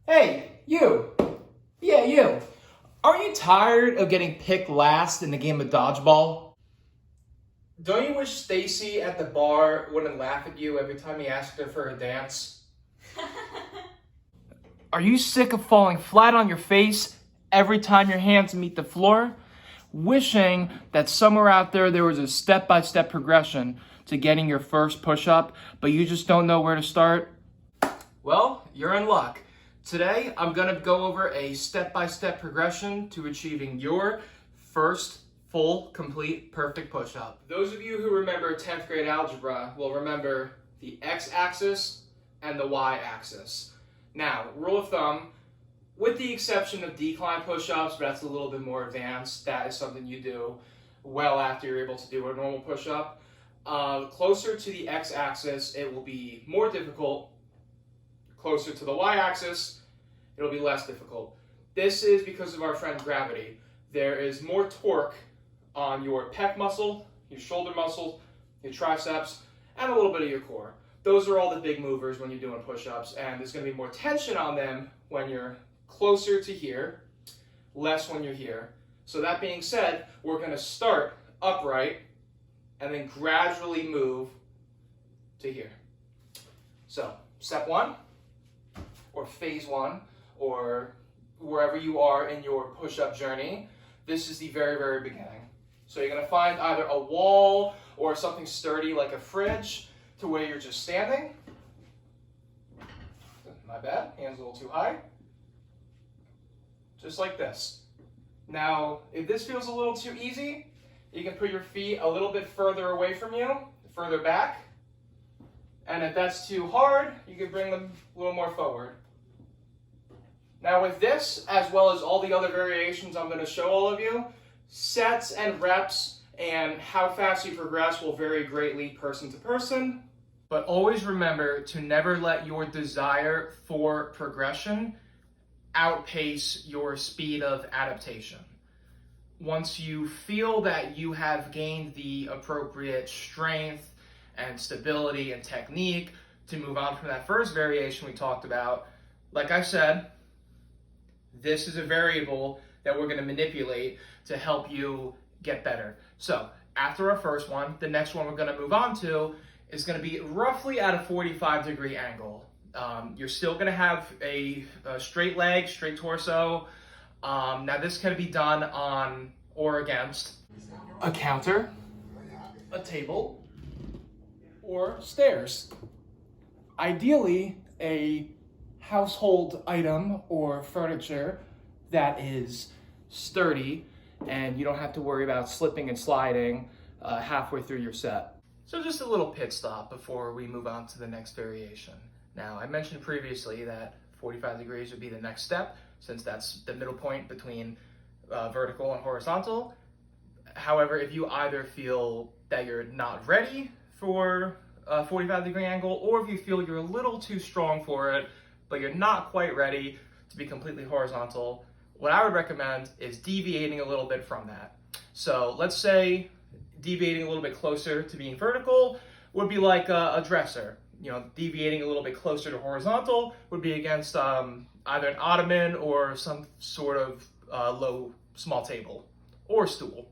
Hey, you. Yeah, you. Are you tired of getting picked last in the game of dodgeball? Don't you wish Stacy at the bar wouldn't laugh at you every time you asked her for a dance? Are you sick of falling flat on your face every time your hands meet the floor? Wishing that somewhere out there was a step-by-step progression to getting your first push-up, but you just don't know where to start? Well, you're in luck. Today, I'm gonna go over a step-by-step progression to achieving your first full, complete, perfect push-up. Those of you who remember 10th grade algebra will remember the x-axis and the y-axis. Now, rule of thumb, with the exception of decline push-ups, but that's a little bit more advanced, that is something you do well after you're able to do a normal push-up. Closer to the x-axis, it will be more difficult. Closer to the y-axis, it'll be less difficult. This is because of our friend gravity. There is more torque on your pec muscle, your shoulder muscle, your triceps, and a little bit of your core. Those are all the big movers when you're doing push-ups, and there's going to be more tension on them when you're closer to here, less when you're here. So that being said, we're going to start upright and then gradually move to here. So, step one, or phase one, or wherever you are in your push-up journey, this is the very, very beginning. So you're going to find either a wall or something sturdy like a fridge to where you're just standing. My bad, hands a little too high. Just like this. Now, if this feels a little too easy, you can put your feet a little bit further away from you, further back. And if that's too hard, you can bring them a little more forward. Now with this, as well as all the other variations I'm going to show all of you, sets and reps and how fast you progress will vary greatly person to person. But always remember to never let your desire for progression outpace your speed of adaptation. Once you feel that you have gained the appropriate strength and stability and technique to move on from that first variation we talked about, like I said, this is a variable that we're going to manipulate to help you get better. So after our first one, the next one we're going to move on to is going to be roughly at a 45-degree angle. You're still going to have a straight leg, straight torso. Now this can be done on or against a counter, a table, or stairs. Ideally, a household item or furniture that is sturdy and you don't have to worry about slipping and sliding halfway through your set. So just a little pit stop before we move on to the next variation. Now, I mentioned previously that 45 degrees would be the next step, since that's the middle point between vertical and horizontal. However, if you either feel that you're not ready for a 45-degree angle, or if you feel you're a little too strong for it, but you're not quite ready to be completely horizontal, what I would recommend is deviating a little bit from that. So let's say deviating a little bit closer to being vertical would be like a dresser. You know, deviating a little bit closer to horizontal would be against either an ottoman or some sort of small table or stool.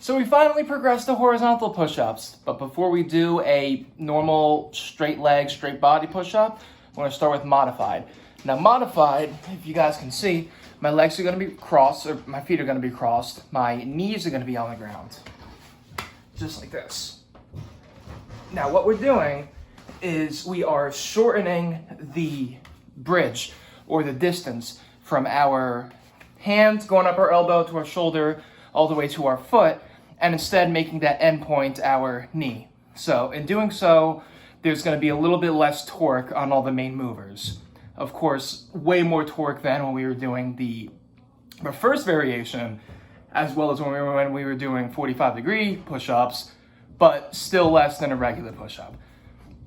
So we finally progressed to horizontal push-ups, but before we do a normal straight leg, straight body push-up, we're gonna start with modified. Now modified, if you guys can see, my legs are gonna be crossed, or my feet are gonna be crossed, my knees are gonna be on the ground. Just like this. Now what we're doing is we are shortening the bridge, or the distance from our hands going up our elbow to our shoulder, all the way to our foot, and instead making that end point our knee. So in doing so, there's going to be a little bit less torque on all the main movers. Of course, way more torque than when we were doing the first variation, as well as when we were doing 45-degree push-ups, but still less than a regular push-up.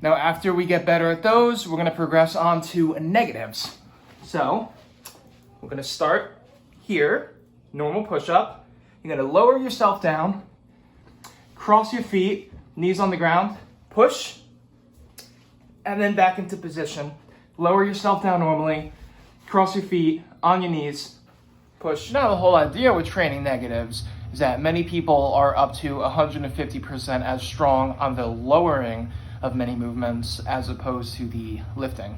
Now, after we get better at those, we're going to progress on to negatives. So we're going to start here, normal push-up. You're going to lower yourself down, cross your feet, knees on the ground, push, and then back into position. Lower yourself down normally, cross your feet on your knees, push. Now the whole idea with training negatives is that many people are up to 150% as strong on the lowering of many movements as opposed to the lifting.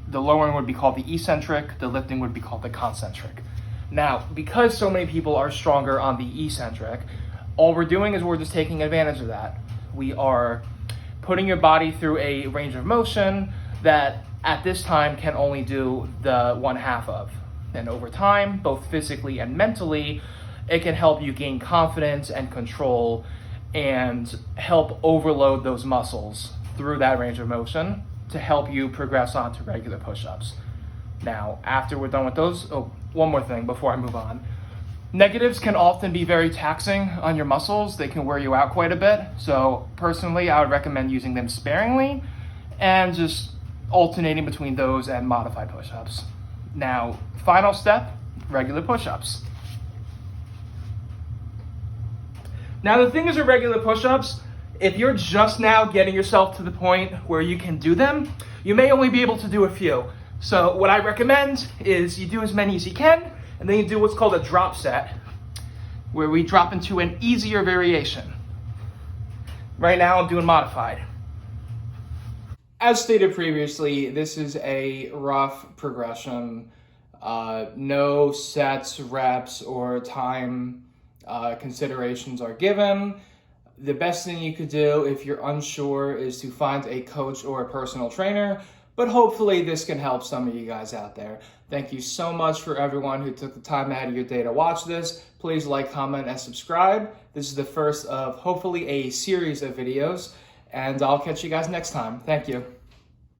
The lowering would be called the eccentric, the lifting would be called the concentric. Now, because so many people are stronger on the eccentric, all we're doing is we're just taking advantage of that. We are putting your body through a range of motion that at this time can only do the 1/2 of. And over time, both physically and mentally, it can help you gain confidence and control and help overload those muscles through that range of motion to help you progress on to regular push-ups. Now, after we're done with those, one more thing before I move on. Negatives can often be very taxing on your muscles. They can wear you out quite a bit. So personally, I would recommend using them sparingly and just alternating between those and modified push-ups. Now, final step, regular push-ups. Now, the thing is with regular push-ups, if you're just now getting yourself to the point where you can do them, you may only be able to do a few. So what I recommend is you do as many as you can, and then you do what's called a drop set, where we drop into an easier variation. Right now, I'm doing modified. As stated previously, this is a rough progression. No sets, reps, or time considerations are given. The best thing you could do if you're unsure is to find a coach or a personal trainer, but hopefully this can help some of you guys out there. Thank you so much for everyone who took the time out of your day to watch this. Please like, comment, and subscribe. This is the first of hopefully a series of videos, and I'll catch you guys next time. Thank you.